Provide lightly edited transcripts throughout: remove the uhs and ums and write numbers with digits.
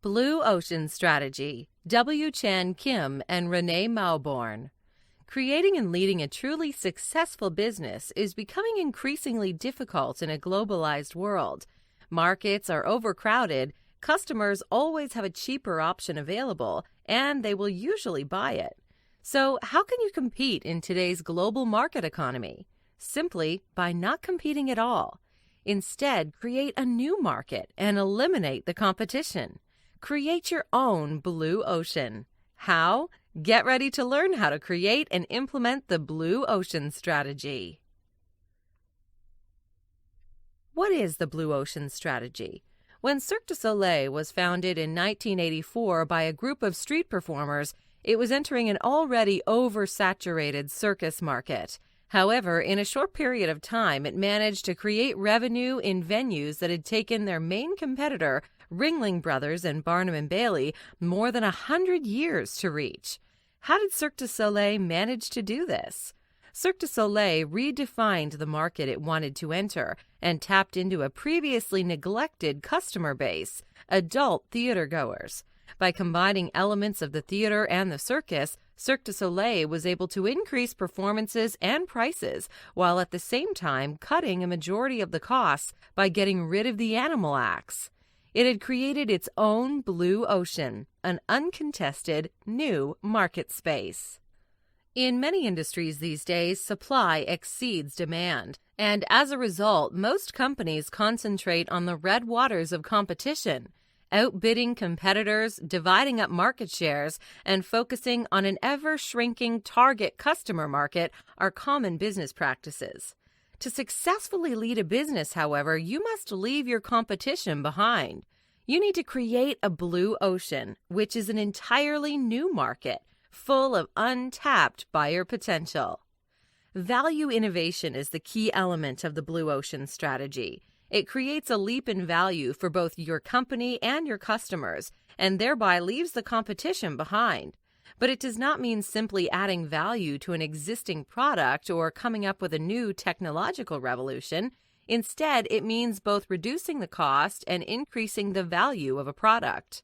Blue Ocean Strategy, W. Chan Kim and Renée Mauborgne. Creating and leading a truly successful business is becoming increasingly difficult in a globalized world. Markets are overcrowded, customers always have a cheaper option available, and they will usually buy it. So, how can you compete in today's global market economy? Simply by not competing at all. Instead, create a new market and eliminate the competition. Create your own blue ocean. How? Get ready to learn how to create and implement the Blue Ocean Strategy. What is the Blue Ocean Strategy? When Cirque du Soleil was founded in 1984 by a group of street performers, it was entering an already oversaturated circus market. However, in a short period of time, it managed to create revenue in venues that had taken their main competitor, Ringling Brothers and Barnum & Bailey, more than 100 years to reach. How did Cirque du Soleil manage to do this? Cirque du Soleil redefined the market it wanted to enter and tapped into a previously neglected customer base, adult theatergoers. By combining elements of the theater and the circus, Cirque du Soleil was able to increase performances and prices, while at the same time cutting a majority of the costs by getting rid of the animal acts. It had created its own blue ocean, an uncontested new market space. In many industries these days, supply exceeds demand, and as a result, most companies concentrate on the red waters of competition, outbidding competitors, dividing up market shares, and focusing on an ever-shrinking target customer market are common business practices. To successfully lead a business, however, you must leave your competition behind. You need to create a blue ocean, which is an entirely new market, full of untapped buyer potential. Value innovation is the key element of the Blue Ocean Strategy. It creates a leap in value for both your company and your customers, and thereby leaves the competition behind. But it does not mean simply adding value to an existing product or coming up with a new technological revolution. Instead, it means both reducing the cost and increasing the value of a product.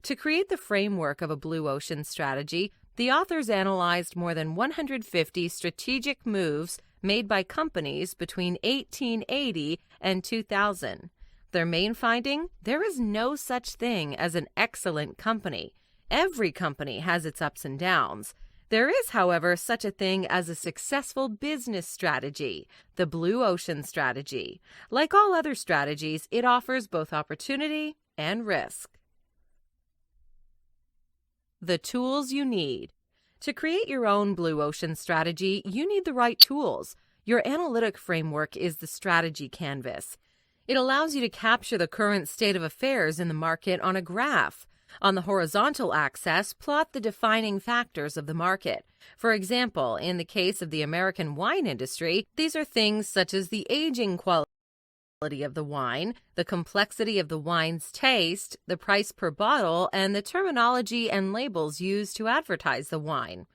To create the framework of a Blue Ocean Strategy, the authors analyzed more than 150 strategic moves made by companies between 1880 and 2000. Their main finding? There is no such thing as an excellent company. Every company has its ups and downs. There is, however, such a thing as a successful business strategy, the Blue Ocean Strategy. Like all other strategies, it offers both opportunity and risk. The tools you need. To create your own Blue Ocean Strategy, you need the right tools. Your analytic framework is the strategy canvas. It allows you to capture the current state of affairs in the market on a graph. On the horizontal axis, plot the defining factors of the market. For example, in the case of the American wine industry, these are things such as the aging quality of the wine, the complexity of the wine's taste, the price per bottle, and the terminology and labels used to advertise the wine.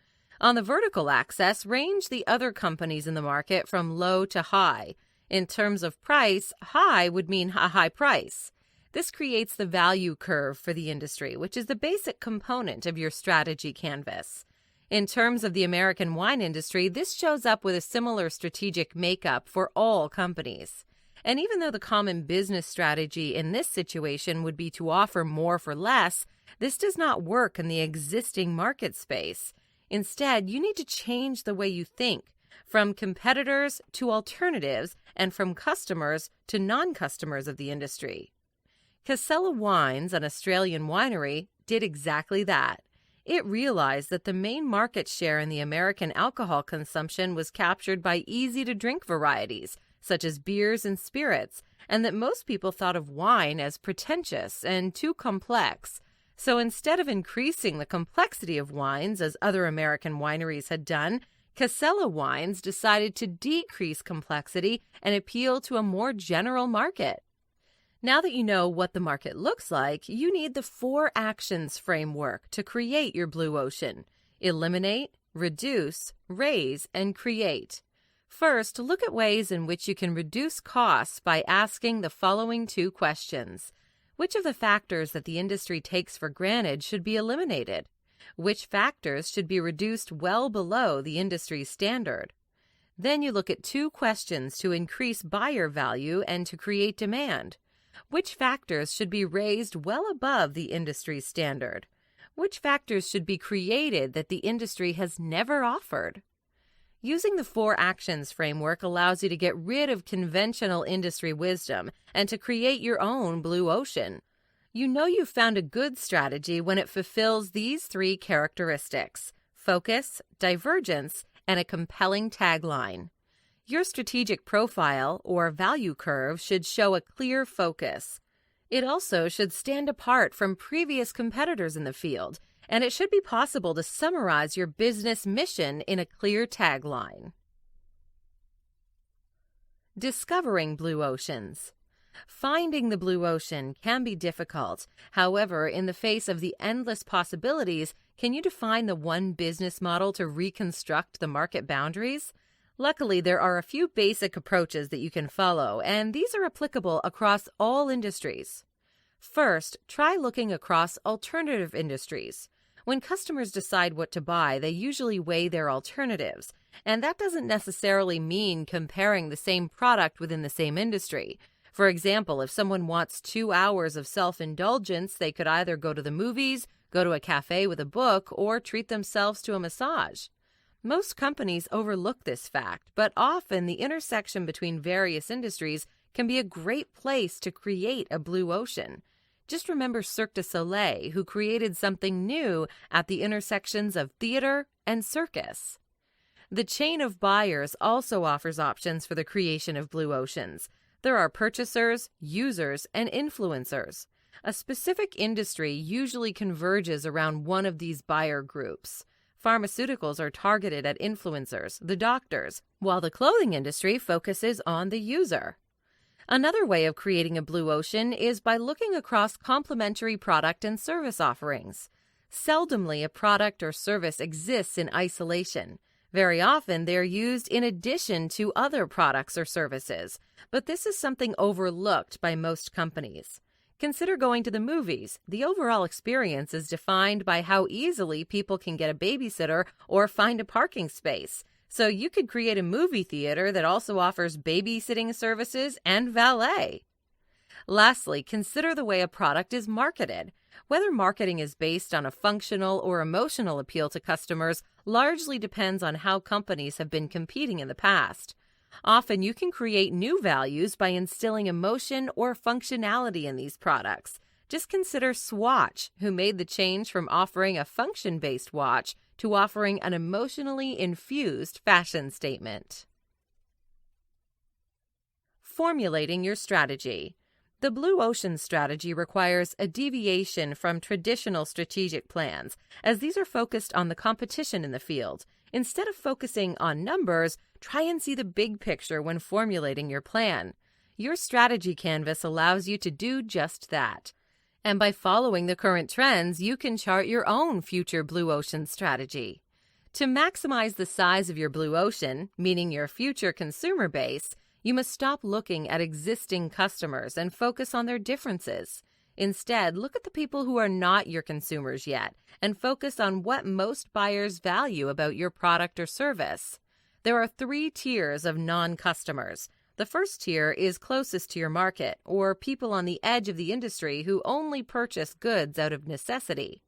On the vertical axis, range the other companies in the market from low to high. In terms of price, high would mean a high price. This creates the value curve for the industry, which is the basic component of your strategy canvas. In terms of the American wine industry, this shows up with a similar strategic makeup for all companies. And even though the common business strategy in this situation would be to offer more for less, this does not work in the existing market space. Instead, you need to change the way you think, from competitors to alternatives, and from customers to non-customers of the industry. Casella Wines, an Australian winery, did exactly that. It realized that the main market share in the American alcohol consumption was captured by easy-to-drink varieties, such as beers and spirits, and that most people thought of wine as pretentious and too complex. So instead of increasing the complexity of wines, as other American wineries had done, Casella Wines decided to decrease complexity and appeal to a more general market. Now that you know what the market looks like, you need the 4 actions framework to create your blue ocean. Eliminate, reduce, raise, and create. First, look at ways in which you can reduce costs by asking the following 2 questions. Which of the factors that the industry takes for granted should be eliminated? Which factors should be reduced well below the industry's standard? Then you look at 2 questions to increase buyer value and to create demand. Which factors should be raised well above the industry's standard? Which factors should be created that the industry has never offered? Using the 4 actions framework allows you to get rid of conventional industry wisdom and to create your own blue ocean. You know you've found a good strategy when it fulfills these 3 characteristics: focus, divergence, and a compelling tagline. Your strategic profile or value curve should show a clear focus. It also should stand apart from previous competitors in the field, and it should be possible to summarize your business mission in a clear tagline. Discovering blue oceans. Finding the blue ocean can be difficult. However, in the face of the endless possibilities, can you define the one business model to reconstruct the market boundaries? Luckily, there are a few basic approaches that you can follow, and these are applicable across all industries. First, try looking across alternative industries. When customers decide what to buy, they usually weigh their alternatives, and that doesn't necessarily mean comparing the same product within the same industry. For example, if someone wants 2 hours of self-indulgence, they could either go to the movies, go to a cafe with a book, or treat themselves to a massage. Most companies overlook this fact, but often the intersection between various industries can be a great place to create a blue ocean. Just remember Cirque du Soleil, who created something new at the intersections of theater and circus. The chain of buyers also offers options for the creation of blue oceans. There are purchasers, users, and influencers. A specific industry usually converges around one of these buyer groups. Pharmaceuticals are targeted at influencers, the doctors, while the clothing industry focuses on the user. Another way of creating a blue ocean is by looking across complementary product and service offerings. Seldomly a product or service exists in isolation. Very often they're used in addition to other products or services, but this is something overlooked by most companies. Consider going to the movies. The overall experience is defined by how easily people can get a babysitter or find a parking space. So you could create a movie theater that also offers babysitting services and valet. Lastly, consider the way a product is marketed. Whether marketing is based on a functional or emotional appeal to customers largely depends on how companies have been competing in the past. Often you can create new values by instilling emotion or functionality in these products. Just consider Swatch, who made the change from offering a function-based watch to offering an emotionally infused fashion statement. Formulating your strategy. The blue ocean strategy requires a deviation from traditional strategic plans, as these are focused on the competition in the field. Instead of focusing on numbers, try and see the big picture when formulating your plan. Your strategy canvas allows you to do just that. And by following the current trends, you can chart your own future blue ocean strategy. To maximize the size of your blue ocean, meaning your future consumer base, you must stop looking at existing customers and focus on their differences. Instead, look at the people who are not your consumers yet and focus on what most buyers value about your product or service. There are 3 tiers of non-customers. The first tier is closest to your market, or people on the edge of the industry who only purchase goods out of necessity.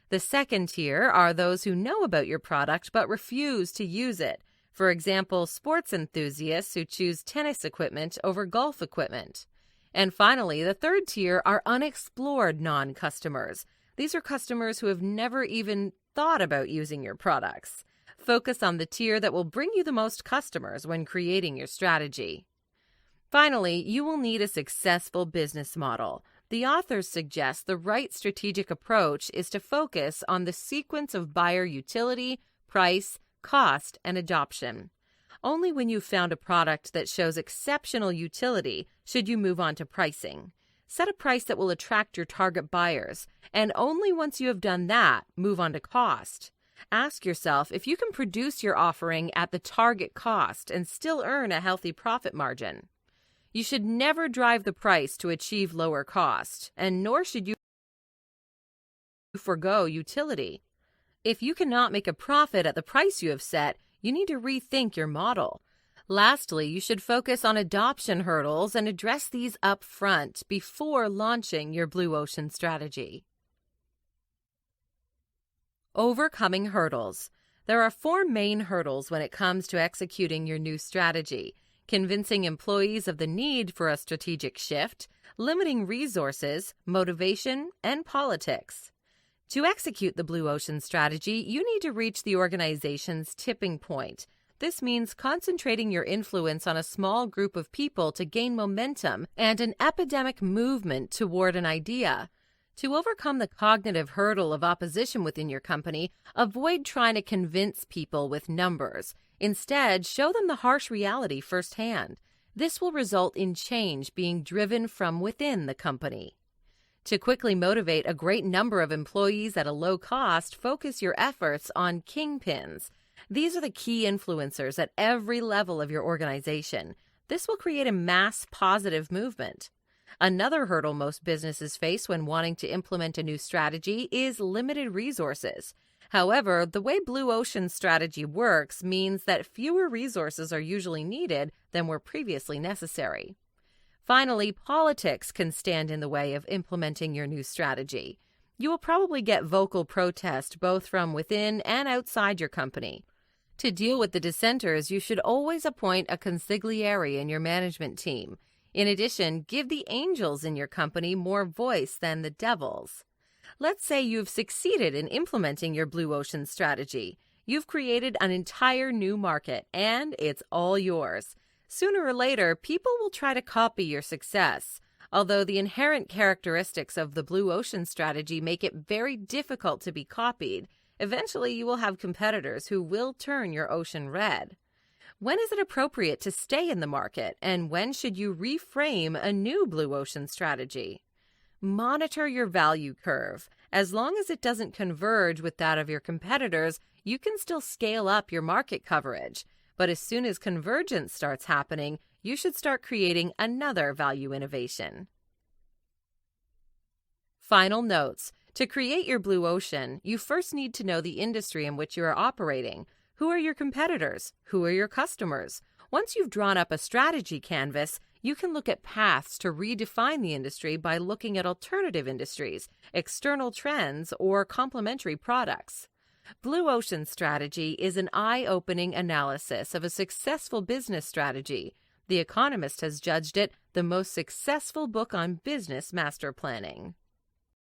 The second tier are those who know about your product but refuse to use it. For example, sports enthusiasts who choose tennis equipment over golf equipment. And finally, the third tier are unexplored non-customers. These are customers who have never even thought about using your products. Focus on the tier that will bring you the most customers when creating your strategy. Finally, you will need a successful business model. The authors suggest the right strategic approach is to focus on the sequence of buyer utility, price, cost, and adoption. Only when you've found a product that shows exceptional utility should you move on to pricing. Set a price that will attract your target buyers, and only once you have done that, move on to cost. Ask yourself if you can produce your offering at the target cost and still earn a healthy profit margin. You should never drive the price to achieve lower cost, and nor should you forgo utility. If you cannot make a profit at the price you have set, you need to rethink your model. Lastly, you should focus on adoption hurdles and address these up front before launching your blue ocean strategy. Overcoming hurdles. There are 4 main hurdles when it comes to executing your new strategy: convincing employees of the need for a strategic shift, limiting resources, motivation, and politics. To execute the blue ocean strategy, you need to reach the organization's tipping point. This means concentrating your influence on a small group of people to gain momentum and an epidemic movement toward an idea. To overcome the cognitive hurdle of opposition within your company, avoid trying to convince people with numbers. Instead, show them the harsh reality firsthand. This will result in change being driven from within the company. To quickly motivate a great number of employees at a low cost, focus your efforts on kingpins. These are the key influencers at every level of your organization. This will create a mass positive movement. Another hurdle most businesses face when wanting to implement a new strategy is limited resources. However, the way Blue Ocean strategy works means that fewer resources are usually needed than were previously necessary. Finally, politics can stand in the way of implementing your new strategy. You will probably get vocal protest both from within and outside your company. To deal with the dissenters, you should always appoint a consigliere in your management team. In addition, give the angels in your company more voice than the devils. Let's say you've succeeded in implementing your Blue Ocean strategy. You've created an entire new market, and it's all yours. Sooner or later, people will try to copy your success. Although the inherent characteristics of the Blue Ocean strategy make it very difficult to be copied, eventually you will have competitors who will turn your ocean red. When is it appropriate to stay in the market, and when should you reframe a new Blue Ocean strategy? Monitor your value curve. As long as it doesn't converge with that of your competitors, you can still scale up your market coverage. But as soon as convergence starts happening, you should start creating another value innovation. Final notes. To create your blue ocean, you first need to know the industry in which you are operating. Who are your competitors? Who are your customers? Once you've drawn up a strategy canvas, you can look at paths to redefine the industry by looking at alternative industries, external trends, or complementary products. Blue Ocean Strategy is an eye-opening analysis of a successful business strategy. The Economist has judged it the most successful book on business master planning.